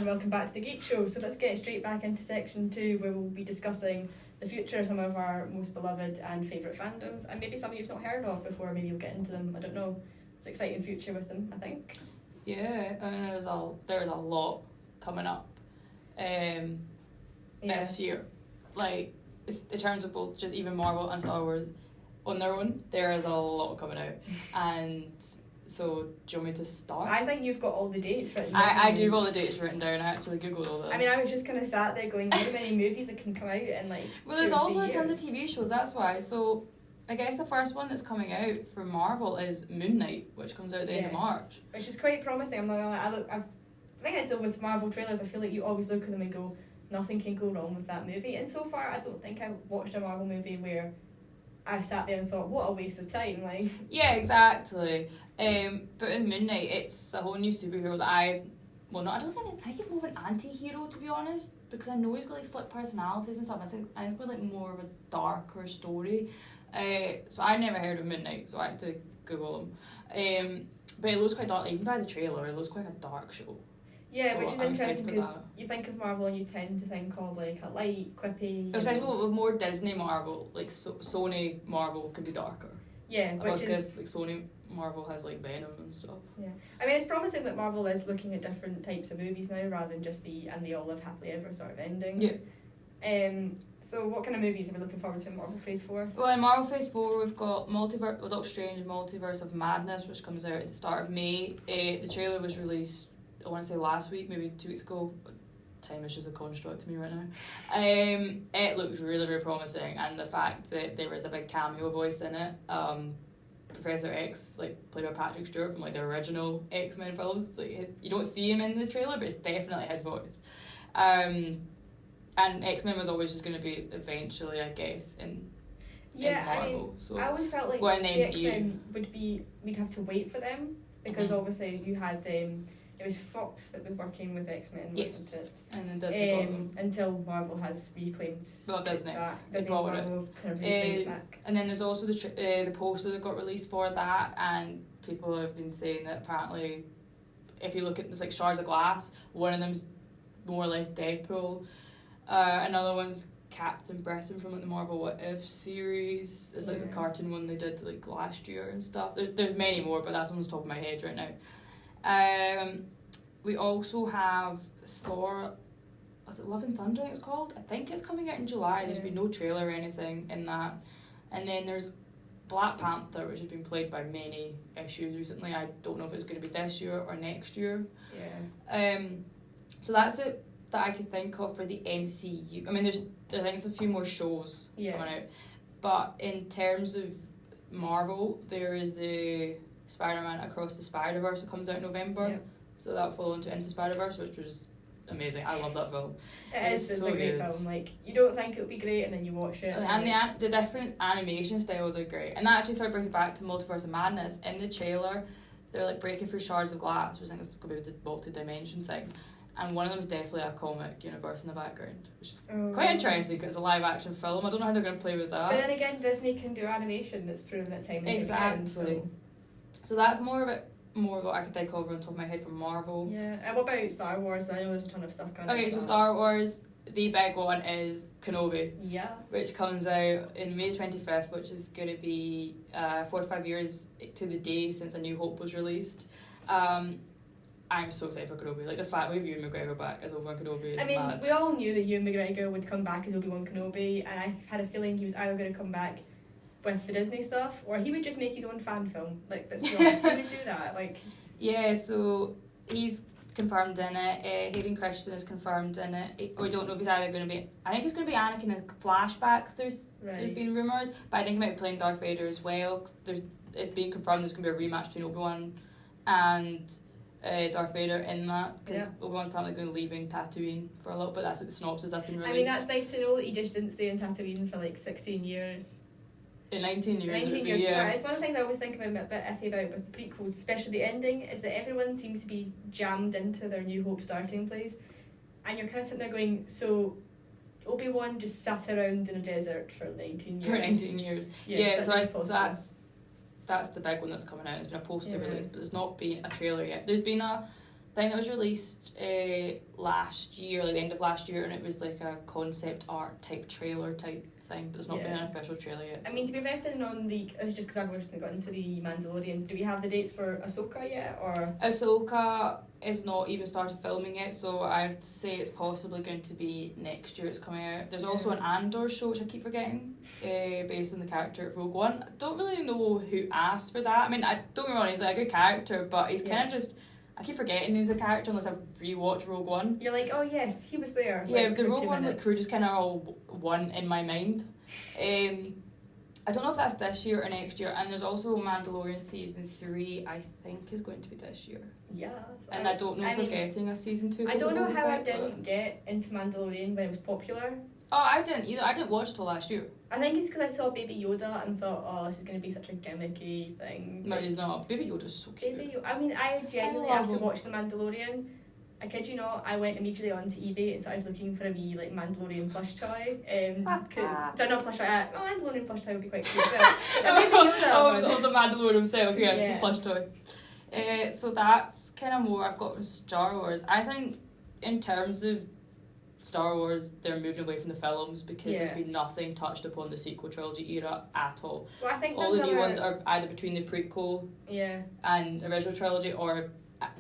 welcome back to the Geek Show. So let's get straight back into section 2, where we'll be discussing the future of some of our most beloved and favourite fandoms, and maybe some you've not heard of before. Maybe you'll get into them, I don't know. It's an exciting future with them, I think. Yeah, I mean there's a lot coming up this year. Like, in terms of both just even Marvel and Star Wars on their own, there is a lot coming out. And so, do you want me to start? I think you've got all the dates written down. I do have all the dates written down. I actually googled all of them. I mean, I was just kind of sat there going, how many movies that can come out in like well, there's 2 or 3 also years? tons of TV shows, that's why. So, I guess the first one that's coming out for Marvel is Moon Knight, which comes out at the end of March. Which is quite promising. I'm not gonna lie. I think it's with Marvel trailers, I feel like you always look at them and go, nothing can go wrong with that movie. And so far, I don't think I've watched a Marvel movie where I've sat there and thought, what a waste of time. Like, yeah, exactly. But in Moon Knight, it's a whole new superhero that I think he's more of an anti-hero, to be honest, because I know he's got like split personalities and stuff. I think it's got like more of a darker story. So I'd never heard of Moon Knight, so I had to Google him. But it looks quite dark. Even by the trailer, it looks quite a dark show. yeah, So which is I'm interesting excited for because that. you think of Marvel and you tend to think of like a light, quippy. Especially with more Disney Marvel, like Sony Marvel can be darker. Yeah, which Because is like Sony Marvel has like Venom and stuff. yeah. I mean, it's promising that Marvel is looking at different types of movies now rather than just the and they all live happily ever sort of endings. Yeah. So what kind of movies are we looking forward to in Marvel Phase 4? Well, in Marvel Phase 4, we've got Doctor Strange Multiverse of Madness, which comes out at the start of May. The trailer was released, I want to say last week, maybe 2 weeks ago. Time is just a construct to me right now. It looks really, really promising, and the fact that there is a big cameo voice in it, Professor X, like played by Patrick Stewart from like the original X-Men films, like you don't see him in the trailer, but it's definitely his voice. And X-Men was always just going to be eventually, I guess, in Marvel. I mean, so I always felt like well, in the the MCU. X-Men we'd have to wait for them because obviously you had it was Fox that was working with X-Men, Yes. wasn't it? And then Disney bought them. Until Marvel has reclaimed Well, Disney. it back. They Disney bought Marvel kind of reclaimed it back. And then there's also the poster that got released for that, and people have been saying that apparently, if you look at this like shards of glass, one of them's more or less Deadpool, another one's Captain Britain from like the Marvel What If series. It's like the cartoon one they did like last year and stuff. There's many more, but that's on the top of my head right now. We also have Thor. Is it Love and Thunder? It's called. I think it's coming out in July. There's been no trailer or anything in that. And then there's Black Panther, which has been played by many issues recently. I don't know if it's going to be this year or next year. Yeah. So that's it that I can think of for the MCU. I mean, I think there's a few more shows coming out. But in terms of Marvel, there is the Spider-Man Across the Spider-Verse that comes out in November. Yep. So that'll fall into Spider-Verse, which was amazing. I love that film. It's so a great film. Like, you don't think it'll be great and then you watch it. And the different animation styles are great. And that actually sort of brings it back to Multiverse of Madness. In the trailer, they're like breaking through shards of glass, which I think is going to be the multi-dimension thing. And one of them is definitely a comic universe in the background, which is quite interesting because it's a live action film. I don't know how they're going to play with that. But then again, Disney can do animation that's proven at time and time again. So that's more of what I can think of on the top of my head from Marvel. Yeah. And what about Star Wars? I know there's a ton of stuff going on. Okay, so Star Wars, the big one is Kenobi. Yeah. Which comes out in May 25th, which is going to be 45 years to the day since A New Hope was released. I'm so excited for Kenobi. Like, the fact we have Ewan McGregor back as Obi-Wan Kenobi is mad. We all knew that Ewan McGregor would come back as Obi-Wan Kenobi, and I had a feeling he was either going to come back with the Disney stuff, or he would just make his own fan film. Like, let's be honest, he would do that. Like, yeah, so he's confirmed in it. Hayden Christensen is confirmed in it. We don't know if he's either going to be... I think he's going to be Anakin in flashbacks. There's been rumours, but I think he might be playing Darth Vader as well. 'Cause it's been confirmed there's going to be a rematch between Obi-Wan and Darth Vader in that, because Obi-Wan's probably going to leave in Tatooine for a little bit. That's like the synopsis I've been released. I mean, that's nice to know that he just didn't stay in Tatooine for like 16 years. In 19 years. 19 years, sorry. It's one of the things I always think about a bit iffy about with the prequels, especially the ending, is that everyone seems to be jammed into their New Hope starting place. And you're kind of sitting there going, so Obi-Wan just sat around in a desert for 19 years. For 19 years. Yes, That's the big one that's coming out. There's been a poster release, but there's not been a trailer yet. There's been a thing that was released last year, like the end of last year, and it was like a concept art type trailer type thing, but there's not been an official trailer yet. So. I mean, do we have anything on the... It's just because I've recently got into the Mandalorian. Do we have the dates for Ahsoka yet, or...? Ahsoka is not even started filming yet, so I'd say it's possibly going to be next year it's coming out. There's also an Andor show, which I keep forgetting, based on the character of Rogue One. I don't really know who asked for that. I mean, don't get me wrong, he's like a good character, but he's kind of just... I keep forgetting he's a character unless I rewatch Rogue One. You're like, oh yes, he was there. Yeah, like, the Rogue One crew just kind of all one in my mind. I don't know if that's this year or next year. And there's also Mandalorian season 3. I think is going to be this year. Yeah. And I don't know if we're getting a season 2. I don't know how I didn't get into Mandalorian when it was popular. Oh, I didn't either. I didn't watch it till last year. I think it's because I saw Baby Yoda and thought, oh, this is going to be such a gimmicky thing. No, he's not. Baby Yoda's so cute. I mean, I genuinely, after watching The Mandalorian, I kid you not, I went immediately onto eBay and started looking for a wee like Mandalorian plush toy. Not plush toy. Mandalorian plush toy would be quite cute. Oh, the Mandalorian himself. Yeah, plush toy. So that's kind of more I've got from Star Wars. I think in terms of Star Wars, they're moving away from the films because there's been nothing touched upon the sequel trilogy era at all. Well, I think all the new ones are either between the prequel and original trilogy or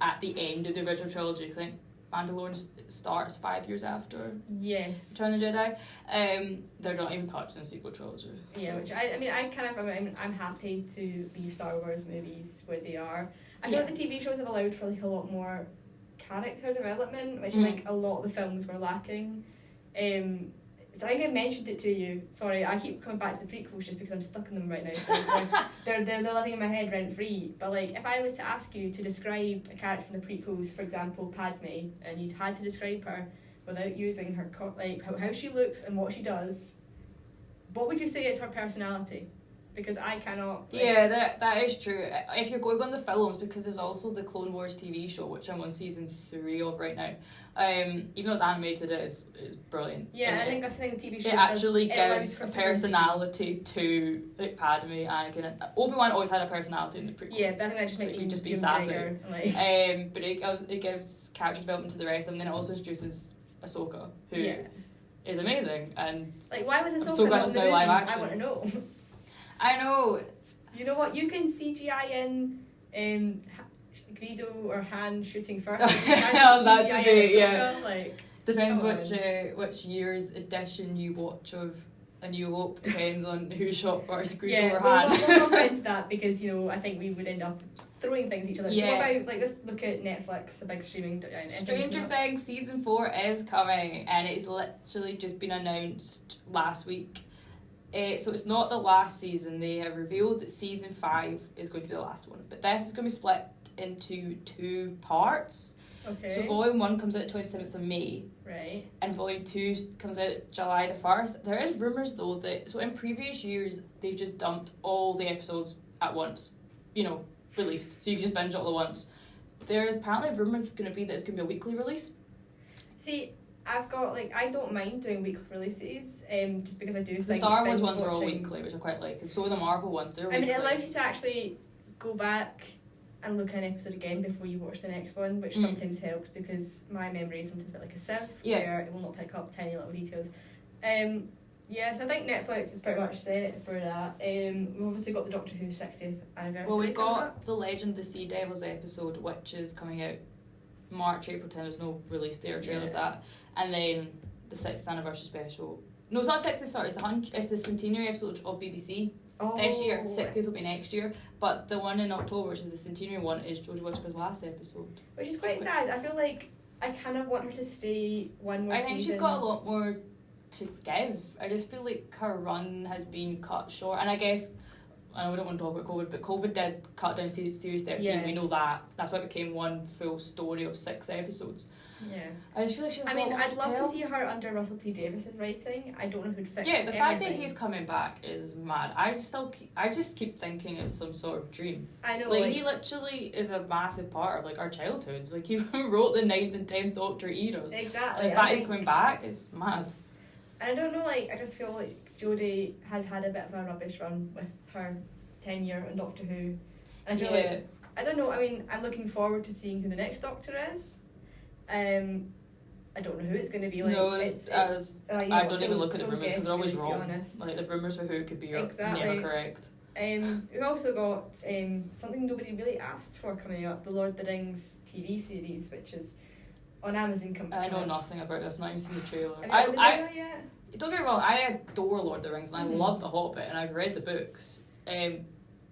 at the end of the original trilogy. I think Mandalorian starts 5 years after Return of the Jedi. They're not even touching the sequel trilogy. Yeah, which I'm happy to leave Star Wars movies where they are. I feel like the TV shows have allowed for like a lot more character development, which I think a lot of the films were lacking. So I think I mentioned it to you. Sorry, I keep coming back to the prequels just because I'm stuck in them right now. They're living in my head rent free. But like, if I was to ask you to describe a character from the prequels, for example, Padme, and you'd had to describe her without using her how she looks and what she does, what would you say is her personality? Because I cannot... that is true. If you're going on the films, because there's also the Clone Wars TV show, which I'm on season 3 of right now. Even though it's animated, it's brilliant. Yeah, I think that's the thing the TV show it actually gives a personality to like Padme, Anakin, and Obi-Wan always had a personality in the prequels. Yeah, I think that just makes him just be sassy. But it gives character development to the rest of them, and then it also introduces Ahsoka, who is amazing. And like, why was Ahsoka so not in the movies? Live action. I want to know. I know. You know what? You can CGI in Greedo or Han shooting first. That debate, Like, depends which year's edition you watch of A New Hope. Depends on who shot first, Greedo or Han. We'll go into that because I think we would end up throwing things at each other. So what about let's look at Netflix, a big streaming. Stranger Things season 4 is coming, and it's literally just been announced last week. So it's not the last season. They have revealed that season 5 is going to be the last one. But this is going to be split into 2 parts. Okay. So volume 1 comes out 27th of May. Right. And volume 2 comes out July the 1st. There is rumours though that, so in previous years, they've just dumped all the episodes at once. Released. So you can just binge it all at once. There's apparently rumours going to be that it's going to be a weekly release. See, I've got I don't mind doing weekly releases, just because I do think the Star Wars ones are all weekly, which I quite like, and so are the Marvel ones. They're weekly. It allows you to actually go back and look at an episode again before you watch the next one, which sometimes helps because my memory is sometimes a bit like a sieve, where it will not pick up tiny little details. So I think Netflix is pretty much set for that. We've obviously got the Doctor Who 60th anniversary. Well, we've got the Legend of the Sea Devils episode, which is coming out March, April 10. There's no release date or trailer of that. And then the 60th anniversary special. No, it's not 60th, sorry, it's the centenary episode of BBC this year. The 60th will be next year. But the one in October, which is the centenary one, is Jodie Whittaker's last episode. Which is quite sad. I feel like I kind of want her to stay one more season. I think she's got a lot more to give. I just feel like her run has been cut short. And I guess, I know we don't want to talk about COVID, but COVID did cut down series 13. Yes. We know that. That's why it became one full story of 6 episodes. Yeah. I just feel like I'd love to see her under Russell T Davis's writing. I don't know who'd fix the fact that he's coming back is mad. I just keep thinking it's some sort of dream. I know. He literally is a massive part of our childhoods. He wrote the 9th and 10th Doctor eras. Exactly. The fact he's coming back is mad. And I don't know, I just feel like Jodie has had a bit of a rubbish run with her tenure on Doctor Who. And I feel I don't know. I mean, I'm looking forward to seeing who the next Doctor is. I don't know who it's going to be. Like, no, I don't even look at the rumours because they're always wrong. Like the rumours for who could be exactly. never correct. We've also got something nobody really asked for coming up, the Lord of the Rings TV series, which is on Amazon. I know nothing about this. I've not even seen the trailer. Have you read the trailer yet? Don't get me wrong. I adore Lord of the Rings and I love The Hobbit and I've read the books. I've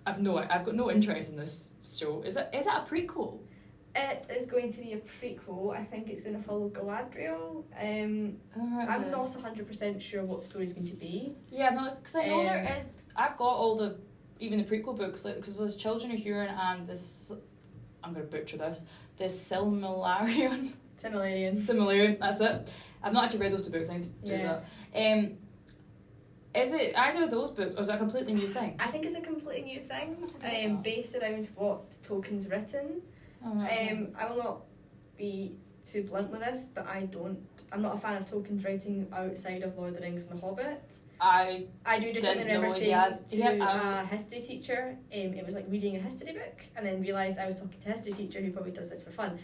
got no interest in this show. Is it a prequel? It is going to be a prequel. I think it's going to follow Galadriel. I'm not 100% sure what the story's going to be. Yeah, no, because I know there is. I've got all even the prequel books, because there's Children of Hurin and this. I'm going to butcher this. This Silmarillion. Silmarillion. That's it. I've not actually read those two books. I need to do that. Is it either of those books, or is it a completely new thing? I think it's a completely new thing. Based around what Tolkien's written. I will not be too blunt with this, but I'm not a fan of Tolkien's writing outside of Lord of the Rings and The Hobbit. I do just remember saying to a history teacher, it was like reading a history book, and then realised I was talking to a history teacher who probably does this for fun.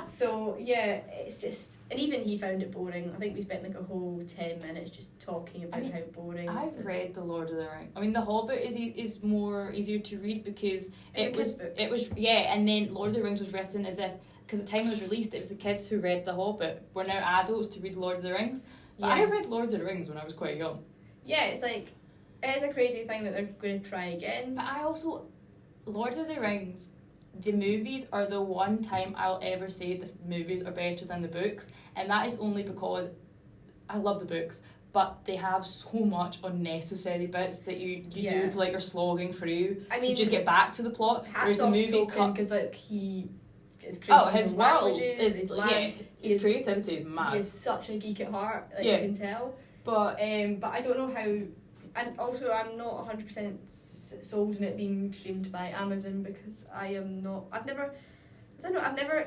So yeah, it's just, and even he found it boring. I think we spent like a whole 10 minutes just talking about how boring I've read The Lord of the Rings. I mean, The Hobbit is more easier to read because it was and then Lord of the Rings was written as if, because at the time it was released, it was the kids who read The Hobbit were now adults to read Lord of the Rings. But I read Lord of the Rings when I was quite young. Yeah, it's like, it is a crazy thing that they're going to try again. But I also, Lord of the Rings, the movies are the one time I'll ever say the movies are better than the books. And that is only because I love the books, but they have so much unnecessary bits that you do feel like you're slogging through to just get back to the plot. Whereas the movie because like he is crazy. His world is his creativity is mad. He is such a geek at heart, like you can tell. But I don't know how, and also I'm not 100% sold on it being streamed by Amazon because I've never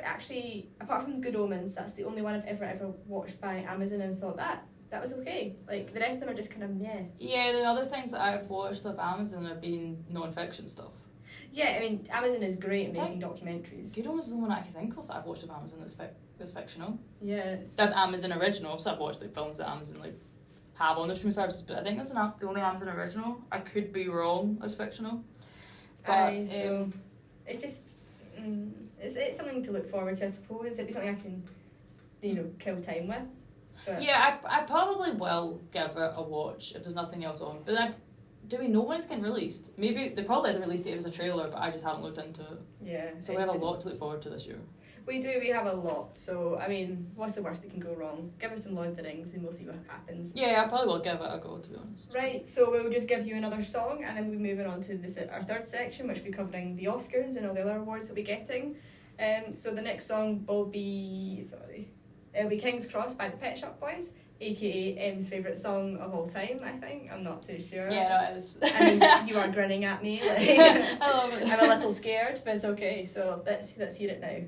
actually, apart from Good Omens, that's the only one I've ever watched by Amazon and thought that was okay. Like the rest of them are just kind of meh. Yeah, the other things that I've watched of Amazon have been non-fiction stuff. Yeah, I mean Amazon is great at making documentaries. Good Omens is the one I can think of that I've watched of Amazon that's fictional. Yeah, that's Amazon original. So I've watched like films that Amazon like have on their streaming services, but I think that's the only Amazon original. I could be wrong as fictional. But so it's just it's something to look forward to, I suppose. It'd be something I can kill time with. But yeah, I probably will give it a watch if there's nothing else on. But do we know when it's getting released? Maybe there probably is a release date as a trailer, but I just haven't looked into it. Yeah. So we have a lot to look forward to this year. We have a lot. So, I mean, what's the worst that can go wrong? Give us some Lord of the Rings and we'll see what happens. Yeah, I probably will give it a go, to be honest. Right, so we'll just give you another song and then we'll be moving on to our third section, which will be covering the Oscars and all the other awards we'll be getting. So the next song will be, it'll be King's Cross by the Pet Shop Boys, aka M's favourite song of all time, I think. I'm not too sure. Yeah, no, it is. I mean, you are grinning at me. Like, I love it. I'm a little scared, but it's okay. So let's hear it now.